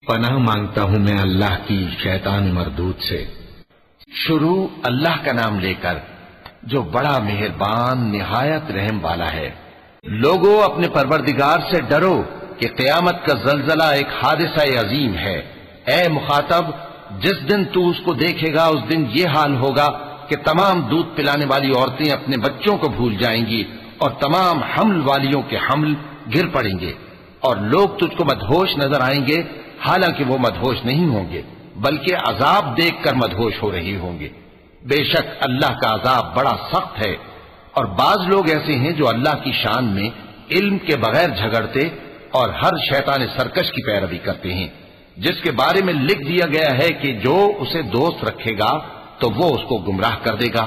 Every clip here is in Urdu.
پناہ مانگتا ہوں میں اللہ کی شیطان مردود سے۔ شروع اللہ کا نام لے کر جو بڑا مہربان نہایت رحم والا ہے۔ لوگو اپنے پروردگار سے ڈرو کہ قیامت کا زلزلہ ایک حادثہ عظیم ہے۔ اے مخاطب، جس دن تو اس کو دیکھے گا اس دن یہ حال ہوگا کہ تمام دودھ پلانے والی عورتیں اپنے بچوں کو بھول جائیں گی اور تمام حمل والیوں کے حمل گر پڑیں گے، اور لوگ تجھ کو مدہوش نظر آئیں گے، حالانکہ وہ مدہوش نہیں ہوں گے بلکہ عذاب دیکھ کر مدہوش ہو رہے ہوں گے۔ بے شک اللہ کا عذاب بڑا سخت ہے۔ اور بعض لوگ ایسے ہیں جو اللہ کی شان میں علم کے بغیر جھگڑتے اور ہر شیطان سرکش کی پیروی کرتے ہیں، جس کے بارے میں لکھ دیا گیا ہے کہ جو اسے دوست رکھے گا تو وہ اس کو گمراہ کر دے گا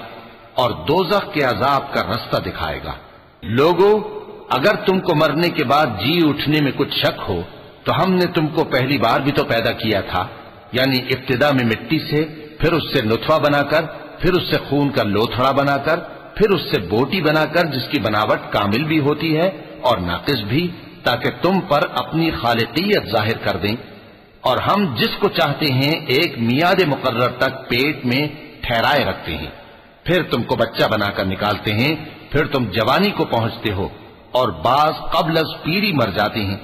اور دوزخ کے عذاب کا رستہ دکھائے گا۔ لوگو، اگر تم کو مرنے کے بعد جی اٹھنے میں کچھ شک ہو تو ہم نے تم کو پہلی بار بھی تو پیدا کیا تھا، یعنی ابتدا میں مٹی سے، پھر اس سے نطفہ بنا کر، پھر اس سے خون کا لوتھڑا بنا کر، پھر اس سے بوٹی بنا کر جس کی بناوٹ کامل بھی ہوتی ہے اور ناقص بھی، تاکہ تم پر اپنی خالقیت ظاہر کر دیں۔ اور ہم جس کو چاہتے ہیں ایک میعاد مقرر تک پیٹ میں ٹھہرائے رکھتے ہیں، پھر تم کو بچہ بنا کر نکالتے ہیں، پھر تم جوانی کو پہنچتے ہو، اور بعض قبل از پیری مر جاتے ہیں،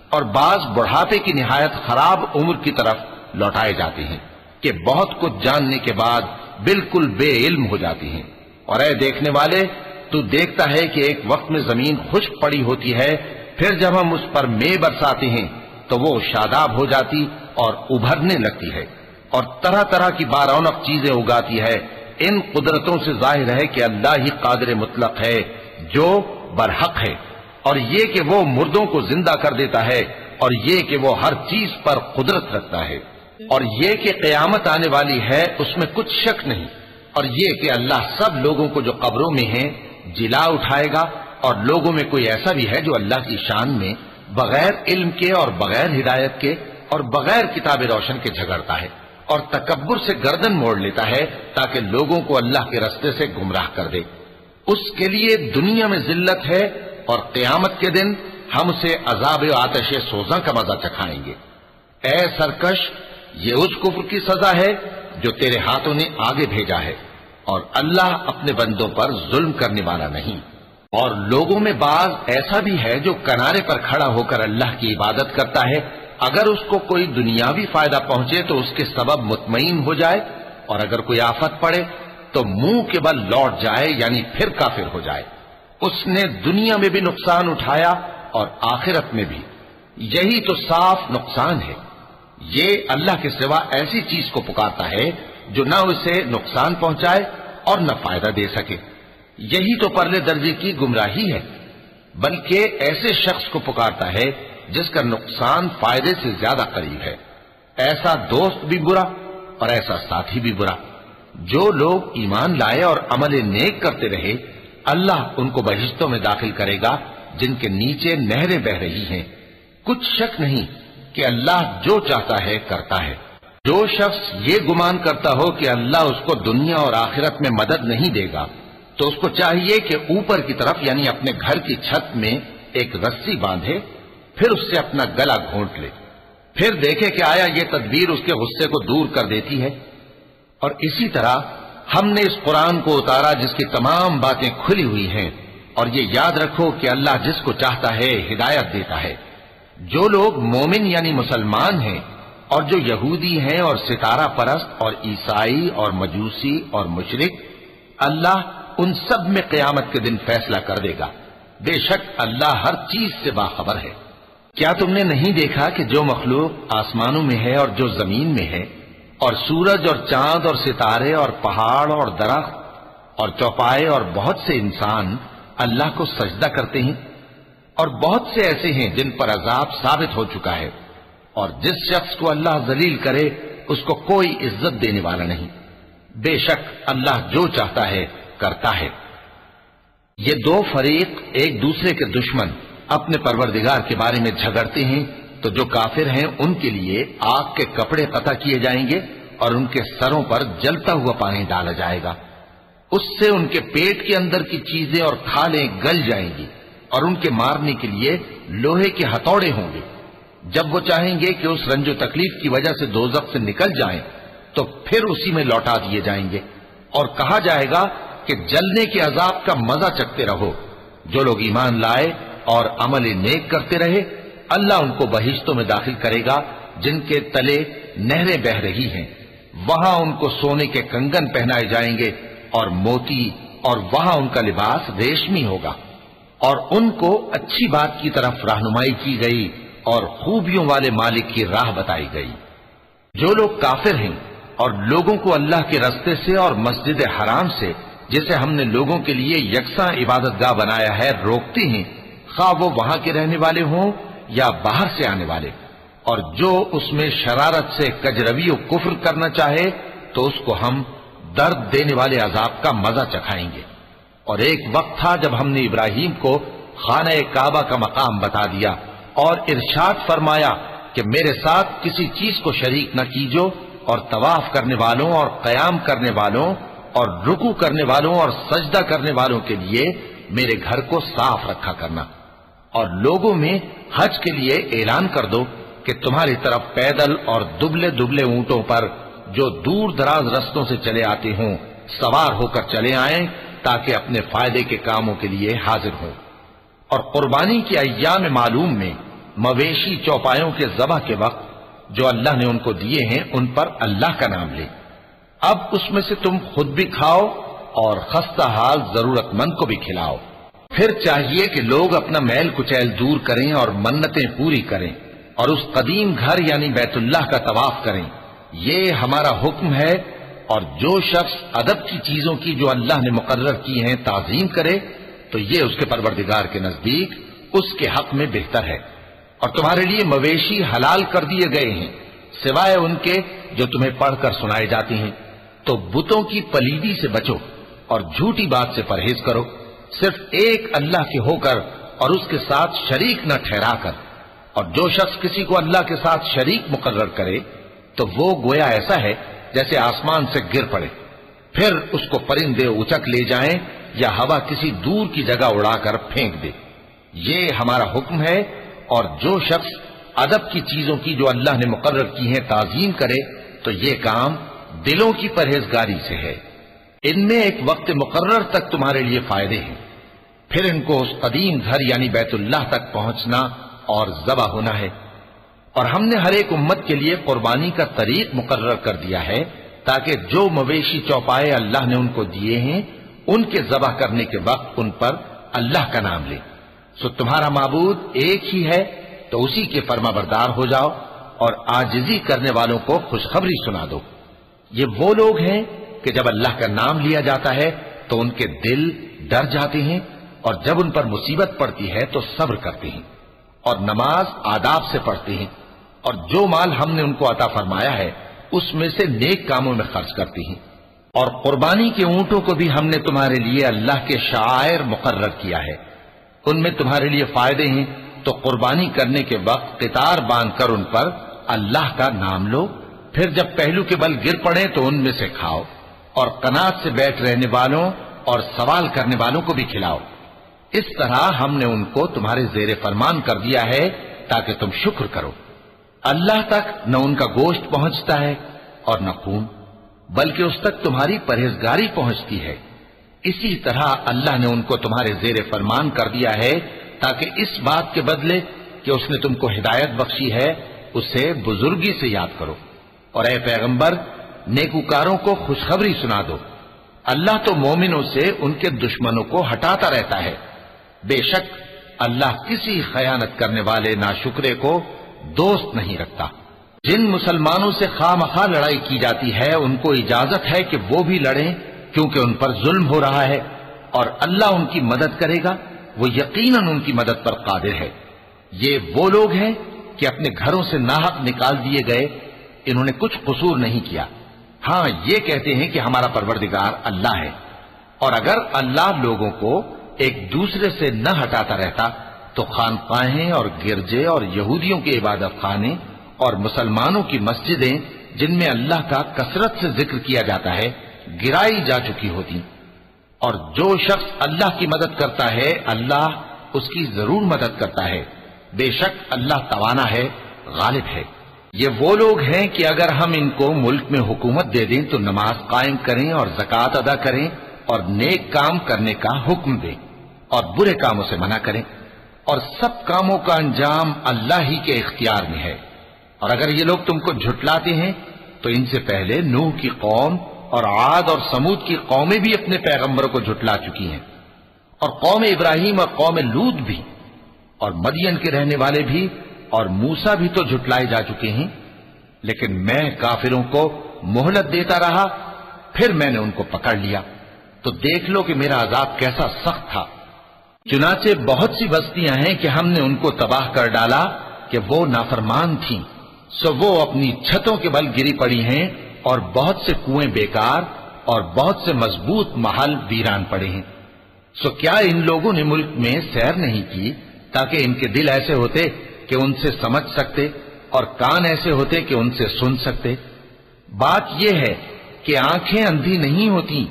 اور بعض بڑھاپے کی نہایت خراب عمر کی طرف لوٹائے جاتے ہیں کہ بہت کچھ جاننے کے بعد بالکل بے علم ہو جاتے ہیں۔ اور اے دیکھنے والے، تو دیکھتا ہے کہ ایک وقت میں زمین خشک پڑی ہوتی ہے، پھر جب ہم اس پر مے برساتے ہیں تو وہ شاداب ہو جاتی اور ابھرنے لگتی ہے اور طرح طرح کی بارونق چیزیں اگاتی ہے۔ ان قدرتوں سے ظاہر ہے کہ اللہ ہی قادر مطلق ہے جو برحق ہے، اور یہ کہ وہ مردوں کو زندہ کر دیتا ہے، اور یہ کہ وہ ہر چیز پر قدرت رکھتا ہے، اور یہ کہ قیامت آنے والی ہے اس میں کچھ شک نہیں، اور یہ کہ اللہ سب لوگوں کو جو قبروں میں ہیں جلا اٹھائے گا، اور لوگوں میں کوئی ایسا بھی ہے جو اللہ کی شان میں بغیر علم کے اور بغیر ہدایت کے اور بغیر کتاب روشن کے جھگڑتا ہے اور تکبر سے گردن موڑ لیتا ہے تاکہ لوگوں کو اللہ کے رستے سے گمراہ کر دے۔ اس کے لیے دنیا میں ذلت ہے، اور قیامت کے دن ہم اسے عذاب آتش سوزاں کا مزہ چکھائیں گے۔ اے سرکش، یہ اس کفر کی سزا ہے جو تیرے ہاتھوں نے آگے بھیجا ہے، اور اللہ اپنے بندوں پر ظلم کرنے والا نہیں۔ اور لوگوں میں بعض ایسا بھی ہے جو کنارے پر کھڑا ہو کر اللہ کی عبادت کرتا ہے، اگر اس کو کوئی دنیاوی فائدہ پہنچے تو اس کے سبب مطمئن ہو جائے، اور اگر کوئی آفت پڑے تو منہ کے بل لوٹ جائے، یعنی پھر کافر ہو جائے۔ اس نے دنیا میں بھی نقصان اٹھایا اور آخرت میں بھی، یہی تو صاف نقصان ہے۔ یہ اللہ کے سوا ایسی چیز کو پکارتا ہے جو نہ اسے نقصان پہنچائے اور نہ فائدہ دے سکے، یہی تو پرلے درجے کی گمراہی ہے۔ بلکہ ایسے شخص کو پکارتا ہے جس کا نقصان فائدے سے زیادہ قریب ہے۔ ایسا دوست بھی برا اور ایسا ساتھی بھی برا۔ جو لوگ ایمان لائے اور عمل نیک کرتے رہے، اللہ ان کو بہشتوں میں داخل کرے گا جن کے نیچے نہریں بہ رہی ہیں۔ کچھ شک نہیں کہ اللہ جو چاہتا ہے کرتا ہے۔ جو شخص یہ گمان کرتا ہو کہ اللہ اس کو دنیا اور آخرت میں مدد نہیں دے گا تو اس کو چاہیے کہ اوپر کی طرف یعنی اپنے گھر کی چھت میں ایک رسی باندھے، پھر اس سے اپنا گلا گھونٹ لے، پھر دیکھے کہ آیا یہ تدبیر اس کے غصے کو دور کر دیتی ہے۔ اور اسی طرح ہم نے اس قرآن کو اتارا جس کی تمام باتیں کھلی ہوئی ہیں، اور یہ یاد رکھو کہ اللہ جس کو چاہتا ہے ہدایت دیتا ہے۔ جو لوگ مومن یعنی مسلمان ہیں اور جو یہودی ہیں اور ستارہ پرست اور عیسائی اور مجوسی اور مشرک، اللہ ان سب میں قیامت کے دن فیصلہ کر دے گا۔ بے شک اللہ ہر چیز سے باخبر ہے۔ کیا تم نے نہیں دیکھا کہ جو مخلوق آسمانوں میں ہے اور جو زمین میں ہے، اور سورج اور چاند اور ستارے اور پہاڑ اور درخت اور چوپائے اور بہت سے انسان اللہ کو سجدہ کرتے ہیں، اور بہت سے ایسے ہیں جن پر عذاب ثابت ہو چکا ہے، اور جس شخص کو اللہ ذلیل کرے اس کو کوئی عزت دینے والا نہیں۔ بے شک اللہ جو چاہتا ہے کرتا ہے۔ یہ دو فریق ایک دوسرے کے دشمن اپنے پروردگار کے بارے میں جھگڑتے ہیں، تو جو کافر ہیں ان کے لیے آگ کے کپڑے قطع کیے جائیں گے اور ان کے سروں پر جلتا ہوا پانی ڈالا جائے گا، اس سے ان کے پیٹ کے اندر کی چیزیں اور کھالیں گل جائیں گی، اور ان کے مارنے کے لیے لوہے کے ہتھوڑے ہوں گے۔ جب وہ چاہیں گے کہ اس رنج و تکلیف کی وجہ سے دوزخ سے نکل جائیں تو پھر اسی میں لوٹا دیے جائیں گے، اور کہا جائے گا کہ جلنے کے عذاب کا مزہ چکھتے رہو۔ جو لوگ ایمان لائے اور عمل نیک کرتے رہے، اللہ ان کو بہشتوں میں داخل کرے گا جن کے تلے نہریں بہہ رہی ہیں، وہاں ان کو سونے کے کنگن پہنائے جائیں گے اور موتی، اور وہاں ان کا لباس ریشمی ہوگا، اور ان کو اچھی بات کی طرف رہنمائی کی گئی اور خوبیوں والے مالک کی راہ بتائی گئی۔ جو لوگ کافر ہیں اور لوگوں کو اللہ کے رستے سے اور مسجد حرام سے، جسے ہم نے لوگوں کے لیے یکساں عبادت گاہ بنایا ہے، روکتے ہیں، خواہ وہ وہاں کے رہنے والے ہوں یا باہر سے آنے والے، اور جو اس میں شرارت سے کجروی و کفر کرنا چاہے تو اس کو ہم درد دینے والے عذاب کا مزہ چکھائیں گے۔ اور ایک وقت تھا جب ہم نے ابراہیم کو خانہ کعبہ کا مقام بتا دیا اور ارشاد فرمایا کہ میرے ساتھ کسی چیز کو شریک نہ کیجو، اور طواف کرنے والوں اور قیام کرنے والوں اور رکوع کرنے والوں اور سجدہ کرنے والوں کے لیے میرے گھر کو صاف رکھا کرنا، اور لوگوں میں حج کے لیے اعلان کر دو کہ تمہاری طرف پیدل اور دبلے دبلے اونٹوں پر جو دور دراز رستوں سے چلے آتے ہوں سوار ہو کر چلے آئیں، تاکہ اپنے فائدے کے کاموں کے لیے حاضر ہوں۔ اور قربانی کے ایام معلوم میں مویشی چوپایوں کے ذبح کے وقت جو اللہ نے ان کو دیے ہیں ان پر اللہ کا نام لے۔ اب اس میں سے تم خود بھی کھاؤ اور خستہ حال ضرورت مند کو بھی کھلاؤ۔ پھر چاہیے کہ لوگ اپنا میل کچیل دور کریں اور منتیں پوری کریں اور اس قدیم گھر یعنی بیت اللہ کا طواف کریں، یہ ہمارا حکم ہے۔ اور جو شخص ادب کی چیزوں کی جو اللہ نے مقرر کی ہیں تعظیم کرے تو یہ اس کے پروردگار کے نزدیک اس کے حق میں بہتر ہے۔ اور تمہارے لیے مویشی حلال کر دیے گئے ہیں سوائے ان کے جو تمہیں پڑھ کر سنائے جاتے ہیں، تو بتوں کی پلیدی سے بچو اور جھوٹی بات سے پرہیز کرو، صرف ایک اللہ کے ہو کر اور اس کے ساتھ شریک نہ ٹھہرا کر۔ اور جو شخص کسی کو اللہ کے ساتھ شریک مقرر کرے تو وہ گویا ایسا ہے جیسے آسمان سے گر پڑے، پھر اس کو پرندے اچک لے جائیں یا ہوا کسی دور کی جگہ اڑا کر پھینک دے۔ یہ ہمارا حکم ہے۔ اور جو شخص ادب کی چیزوں کی جو اللہ نے مقرر کی ہیں تعظیم کرے تو یہ کام دلوں کی پرہیزگاری سے ہے۔ ان میں ایک وقت مقرر تک تمہارے لیے فائدے ہیں، پھر ان کو اس قدیم گھر یعنی بیت اللہ تک پہنچنا اور ذبح ہونا ہے۔ اور ہم نے ہر ایک امت کے لیے قربانی کا طریق مقرر کر دیا ہے تاکہ جو مویشی چوپائے اللہ نے ان کو دیے ہیں ان کے ذبح کرنے کے وقت ان پر اللہ کا نام لے۔ سو تمہارا معبود ایک ہی ہے تو اسی کے فرما بردار ہو جاؤ اور عاجزی کرنے والوں کو خوشخبری سنا دو۔ یہ وہ لوگ ہیں کہ جب اللہ کا نام لیا جاتا ہے تو ان کے دل ڈر جاتے ہیں، اور جب ان پر مصیبت پڑتی ہے تو صبر کرتے ہیں اور نماز آداب سے پڑھتے ہیں، اور جو مال ہم نے ان کو عطا فرمایا ہے اس میں سے نیک کاموں میں خرچ کرتے ہیں۔ اور قربانی کے اونٹوں کو بھی ہم نے تمہارے لیے اللہ کے شعائر مقرر کیا ہے، ان میں تمہارے لیے فائدے ہیں، تو قربانی کرنے کے وقت قطار باندھ کر ان پر اللہ کا نام لو، پھر جب پہلو کے بل گر پڑے تو ان میں سے کھاؤ، اور قناعت سے بیٹھ رہنے والوں اور سوال کرنے والوں کو بھی کھلاؤ۔ اس طرح ہم نے ان کو تمہارے زیر فرمان کر دیا ہے تاکہ تم شکر کرو۔ اللہ تک نہ ان کا گوشت پہنچتا ہے اور نہ خون، بلکہ اس تک تمہاری پرہیزگاری پہنچتی ہے۔ اسی طرح اللہ نے ان کو تمہارے زیر فرمان کر دیا ہے تاکہ اس بات کے بدلے کہ اس نے تم کو ہدایت بخشی ہے اسے بزرگی سے یاد کرو۔ اور اے پیغمبر، نیکوکاروں کو خوشخبری سنا دو، اللہ تو مومنوں سے ان کے دشمنوں کو ہٹاتا رہتا ہے۔ بے شک اللہ کسی خیانت کرنے والے ناشکرے کو دوست نہیں رکھتا۔ جن مسلمانوں سے خواہ مخواہ لڑائی کی جاتی ہے ان کو اجازت ہے کہ وہ بھی لڑیں، کیونکہ ان پر ظلم ہو رہا ہے، اور اللہ ان کی مدد کرے گا، وہ یقیناً ان کی مدد پر قادر ہے۔ یہ وہ لوگ ہیں کہ اپنے گھروں سے ناحق نکال دیے گئے، انہوں نے کچھ قصور نہیں کیا، ہاں یہ کہتے ہیں کہ ہمارا پروردگار اللہ ہے۔ اور اگر اللہ لوگوں کو ایک دوسرے سے نہ ہٹاتا رہتا تو خانقاہیں اور گرجے اور یہودیوں کے عبادت خانے اور مسلمانوں کی مسجدیں جن میں اللہ کا کثرت سے ذکر کیا جاتا ہے گرائی جا چکی ہوتی۔ اور جو شخص اللہ کی مدد کرتا ہے اللہ اس کی ضرور مدد کرتا ہے، بے شک اللہ توانا ہے غالب ہے۔ یہ وہ لوگ ہیں کہ اگر ہم ان کو ملک میں حکومت دے دیں تو نماز قائم کریں اور زکوٰۃ ادا کریں اور نیک کام کرنے کا حکم دیں اور برے کاموں سے منع کریں، اور سب کاموں کا انجام اللہ ہی کے اختیار میں ہے۔ اور اگر یہ لوگ تم کو جھٹلاتے ہیں تو ان سے پہلے نوح کی قوم اور عاد اور سمود کی قومیں بھی اپنے پیغمبروں کو جھٹلا چکی ہیں، اور قوم ابراہیم اور قوم لوط بھی، اور مدین کے رہنے والے بھی، اور موسیٰ بھی تو جھٹلائے جا چکے ہیں۔ لیکن میں کافروں کو مہلت دیتا رہا، پھر میں نے ان کو پکڑ لیا، تو دیکھ لو کہ میرا عذاب کیسا سخت تھا۔ چنانچہ بہت سی بستیاں ہیں کہ ہم نے ان کو تباہ کر ڈالا کہ وہ نافرمان تھیں، سو وہ اپنی چھتوں کے بل گری پڑی ہیں، اور بہت سے کنویں بیکار اور بہت سے مضبوط محل ویران پڑے ہیں۔ سو کیا ان لوگوں نے ملک میں سیر نہیں کی تاکہ ان کے دل ایسے ہوتے کہ ان سے سمجھ سکتے اور کان ایسے ہوتے کہ ان سے سن سکتے؟ بات یہ ہے کہ آنکھیں اندھی نہیں ہوتی،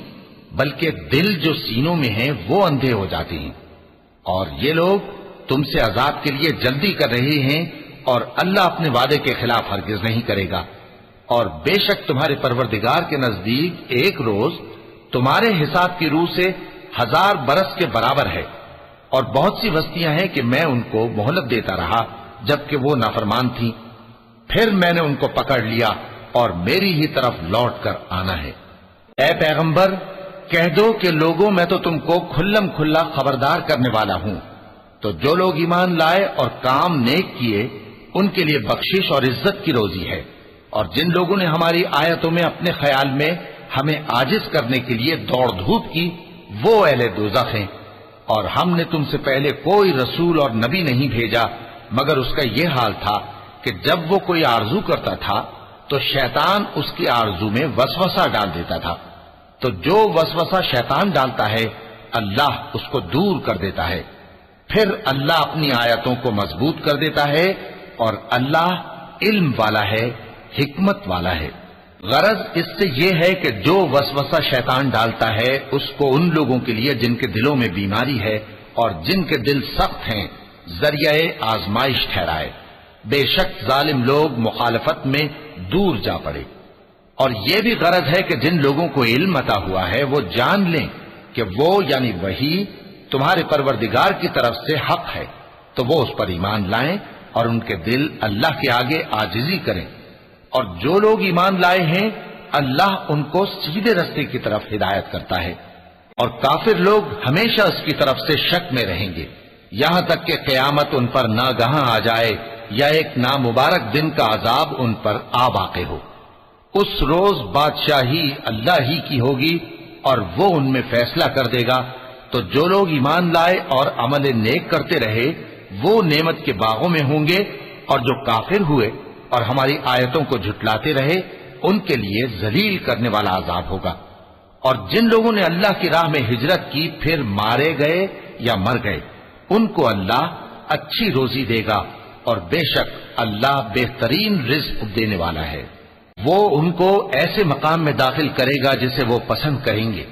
بلکہ دل جو سینوں میں ہیں وہ اندھے ہو جاتے ہیں۔ اور یہ لوگ تم سے عذاب کے لیے جلدی کر رہے ہیں، اور اللہ اپنے وعدے کے خلاف ہرگز نہیں کرے گا۔ اور بے شک تمہارے پروردگار کے نزدیک ایک روز تمہارے حساب کی روح سے 1000 برس کے برابر ہے۔ اور بہت سی بستیاں ہیں کہ میں ان کو مہلت دیتا رہا جبکہ وہ نافرمان تھیں، پھر میں نے ان کو پکڑ لیا اور میری ہی طرف لوٹ کر آنا ہے۔ اے پیغمبر، کہہ دو کہ لوگوں میں تو تم کو کھلم کھلا خبردار کرنے والا ہوں، تو جو لوگ ایمان لائے اور کام نیک کیے ان کے لیے بخشش اور عزت کی روزی ہے، اور جن لوگوں نے ہماری آیتوں میں اپنے خیال میں ہمیں عاجز کرنے کے لیے دوڑ دھوپ کی، وہ اہل دوزخ ہیں۔ اور ہم نے تم سے پہلے کوئی رسول اور نبی نہیں بھیجا مگر اس کا یہ حال تھا کہ جب وہ کوئی آرزو کرتا تھا تو شیطان اس کی آرزو میں وسوسہ ڈال دیتا تھا، تو جو وسوسہ شیطان ڈالتا ہے اللہ اس کو دور کر دیتا ہے، پھر اللہ اپنی آیتوں کو مضبوط کر دیتا ہے، اور اللہ علم والا ہے، حکمت والا ہے۔ غرض اس سے یہ ہے کہ جو وسوسہ شیطان ڈالتا ہے اس کو ان لوگوں کے لیے جن کے دلوں میں بیماری ہے اور جن کے دل سخت ہیں ذریعہ آزمائش ٹھہرائے۔ بے شک ظالم لوگ مخالفت میں دور جا پڑے۔ اور یہ بھی غرض ہے کہ جن لوگوں کو علم عطا ہوا ہے وہ جان لیں کہ وہ یعنی وحی تمہارے پروردگار کی طرف سے حق ہے، تو وہ اس پر ایمان لائیں اور ان کے دل اللہ کے آگے عاجزی کریں۔ اور جو لوگ ایمان لائے ہیں اللہ ان کو سیدھے رستے کی طرف ہدایت کرتا ہے، اور کافر لوگ ہمیشہ اس کی طرف سے شک میں رہیں گے یہاں تک کہ قیامت ان پر ناگہاں آ جائے یا ایک نامبارک دن کا عذاب ان پر آ واقع ہو۔ اس روز بادشاہی اللہ ہی کی ہوگی اور وہ ان میں فیصلہ کر دے گا، تو جو لوگ ایمان لائے اور عمل نیک کرتے رہے وہ نعمت کے باغوں میں ہوں گے، اور جو کافر ہوئے اور ہماری آیتوں کو جھٹلاتے رہے ان کے لیے ذلیل کرنے والا عذاب ہوگا۔ اور جن لوگوں نے اللہ کی راہ میں ہجرت کی پھر مارے گئے یا مر گئے ان کو اللہ اچھی روزی دے گا، اور بے شک اللہ بہترین رزق دینے والا ہے۔ وہ ان کو ایسے مقام میں داخل کرے گا جسے وہ پسند کریں گے،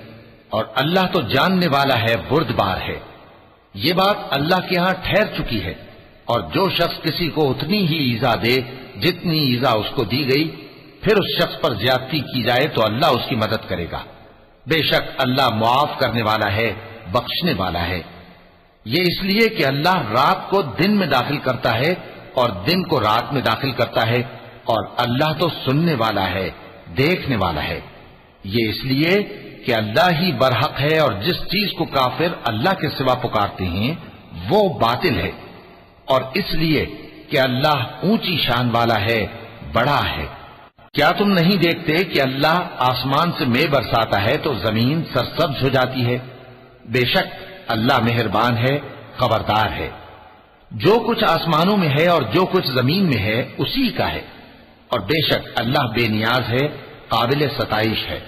اور اللہ تو جاننے والا ہے، بردبار ہے۔ یہ بات اللہ کے ہاں ٹھہر چکی ہے، اور جو شخص کسی کو اتنی ہی ایذا دے جتنی ایذا اس کو دی گئی، پھر اس شخص پر زیادتی کی جائے تو اللہ اس کی مدد کرے گا۔ بے شک اللہ معاف کرنے والا ہے، بخشنے والا ہے۔ یہ اس لیے کہ اللہ رات کو دن میں داخل کرتا ہے اور دن کو رات میں داخل کرتا ہے، اور اللہ تو سننے والا ہے، دیکھنے والا ہے۔ یہ اس لیے کہ اللہ ہی برحق ہے، اور جس چیز کو کافر اللہ کے سوا پکارتے ہیں وہ باطل ہے، اور اس لیے کہ اللہ اونچی شان والا ہے، بڑا ہے۔ کیا تم نہیں دیکھتے کہ اللہ آسمان سے مے برساتا ہے تو زمین سرسبز ہو جاتی ہے؟ بے شک اللہ مہربان ہے، خبردار ہے۔ جو کچھ آسمانوں میں ہے اور جو کچھ زمین میں ہے اسی کا ہے، اور بے شک اللہ بے نیاز ہے، قابل ستائش ہے۔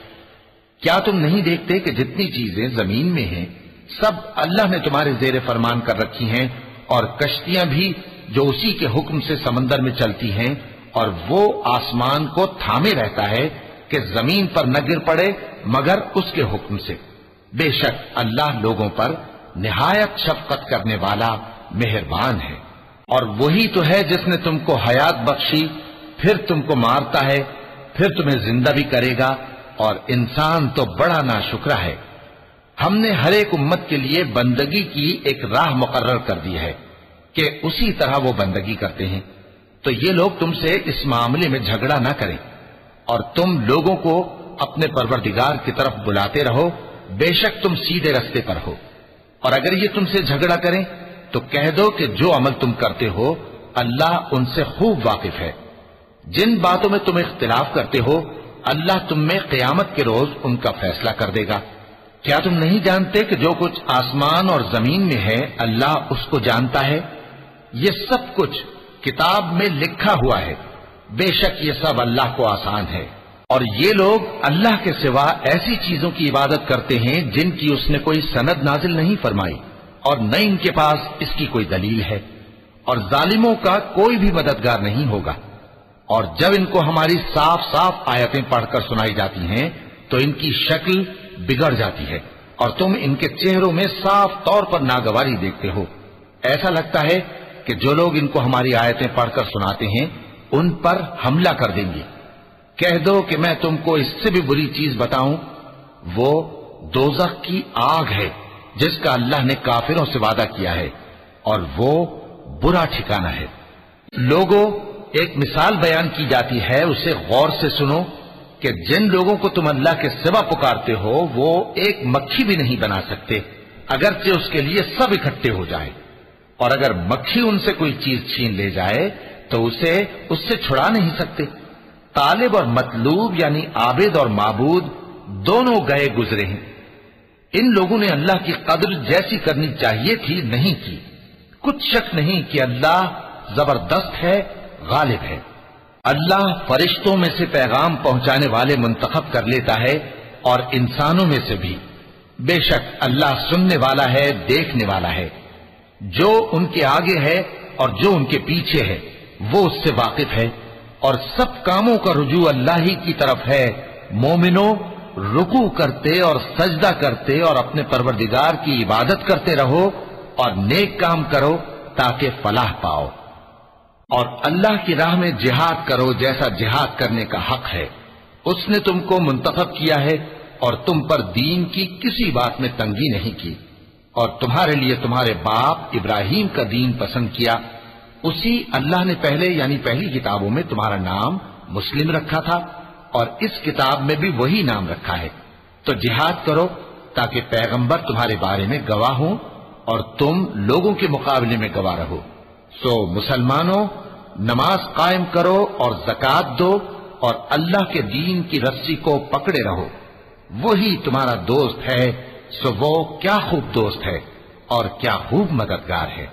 کیا تم نہیں دیکھتے کہ جتنی چیزیں زمین میں ہیں سب اللہ نے تمہارے زیر فرمان کر رکھی ہیں، اور کشتیاں بھی جو اسی کے حکم سے سمندر میں چلتی ہیں، اور وہ آسمان کو تھامے رہتا ہے کہ زمین پر نہ گر پڑے مگر اس کے حکم سے۔ بے شک اللہ لوگوں پر نہایت شفقت کرنے والا مہربان ہے۔ اور وہی تو ہے جس نے تم کو حیات بخشی، پھر تم کو مارتا ہے، پھر تمہیں زندہ بھی کرے گا، اور انسان تو بڑا ناشکرا ہے۔ ہم نے ہر ایک امت کے لیے بندگی کی ایک راہ مقرر کر دی ہے کہ اسی طرح وہ بندگی کرتے ہیں، تو یہ لوگ تم سے اس معاملے میں جھگڑا نہ کریں، اور تم لوگوں کو اپنے پروردگار کی طرف بلاتے رہو، بے شک تم سیدھے رستے پر ہو۔ اور اگر یہ تم سے جھگڑا کریں تو کہہ دو کہ جو عمل تم کرتے ہو اللہ ان سے خوب واقف ہے۔ جن باتوں میں تم اختلاف کرتے ہو اللہ تم میں قیامت کے روز ان کا فیصلہ کر دے گا۔ کیا تم نہیں جانتے کہ جو کچھ آسمان اور زمین میں ہے اللہ اس کو جانتا ہے؟ یہ سب کچھ کتاب میں لکھا ہوا ہے، بے شک یہ سب اللہ کو آسان ہے۔ اور یہ لوگ اللہ کے سوا ایسی چیزوں کی عبادت کرتے ہیں جن کی اس نے کوئی سند نازل نہیں فرمائی، اور نہ ان کے پاس اس کی کوئی دلیل ہے، اور ظالموں کا کوئی بھی مددگار نہیں ہوگا۔ اور جب ان کو ہماری صاف صاف آیتیں پڑھ کر سنائی جاتی ہیں تو ان کی شکل بگڑ جاتی ہے، اور تم ان کے چہروں میں صاف طور پر ناگواری دیکھتے ہو۔ ایسا لگتا ہے کہ جو لوگ ان کو ہماری آیتیں پڑھ کر سناتے ہیں ان پر حملہ کر دیں گے۔ کہہ دو کہ میں تم کو اس سے بھی بری چیز بتاؤں، وہ دوزخ کی آگ ہے جس کا اللہ نے کافروں سے وعدہ کیا ہے، اور وہ برا ٹھکانہ ہے۔ لوگوں، ایک مثال بیان کی جاتی ہے، اسے غور سے سنو کہ جن لوگوں کو تم اللہ کے سوا پکارتے ہو وہ ایک مکھی بھی نہیں بنا سکتے، اگرچہ اس کے لیے سب اکٹھے ہو جائیں، اور اگر مکھی ان سے کوئی چیز چھین لے جائے تو اسے اس سے چھڑا نہیں سکتے۔ طالب اور مطلوب یعنی عابد اور معبود دونوں گئے گزرے ہیں۔ ان لوگوں نے اللہ کی قدر جیسی کرنی چاہیے تھی نہیں کی۔ کچھ شک نہیں کہ اللہ زبردست ہے، غالب ہے۔ اللہ فرشتوں میں سے پیغام پہنچانے والے منتخب کر لیتا ہے اور انسانوں میں سے بھی۔ بے شک اللہ سننے والا ہے، دیکھنے والا ہے۔ جو ان کے آگے ہے اور جو ان کے پیچھے ہے وہ اس سے واقف ہے، اور سب کاموں کا رجوع اللہ ہی کی طرف ہے۔ مومنوں، رکوع کرتے اور سجدہ کرتے اور اپنے پروردگار کی عبادت کرتے رہو اور نیک کام کرو تاکہ فلاح پاؤ، اور اللہ کی راہ میں جہاد کرو جیسا جہاد کرنے کا حق ہے۔ اس نے تم کو منتخب کیا ہے اور تم پر دین کی کسی بات میں تنگی نہیں کی، اور تمہارے لیے تمہارے باپ ابراہیم کا دین پسند کیا۔ اسی اللہ نے پہلے یعنی پہلی کتابوں میں تمہارا نام مسلم رکھا تھا، اور اس کتاب میں بھی وہی نام رکھا ہے۔ تو جہاد کرو تاکہ پیغمبر تمہارے بارے میں گواہ ہوں اور تم لوگوں کے مقابلے میں گواہ رہو۔ سو مسلمانوں، نماز قائم کرو اور زکوٰۃ دو اور اللہ کے دین کی رسی کو پکڑے رہو، وہی تمہارا دوست ہے۔ سو وہ کیا خوب دوست ہے اور کیا خوب مددگار ہے۔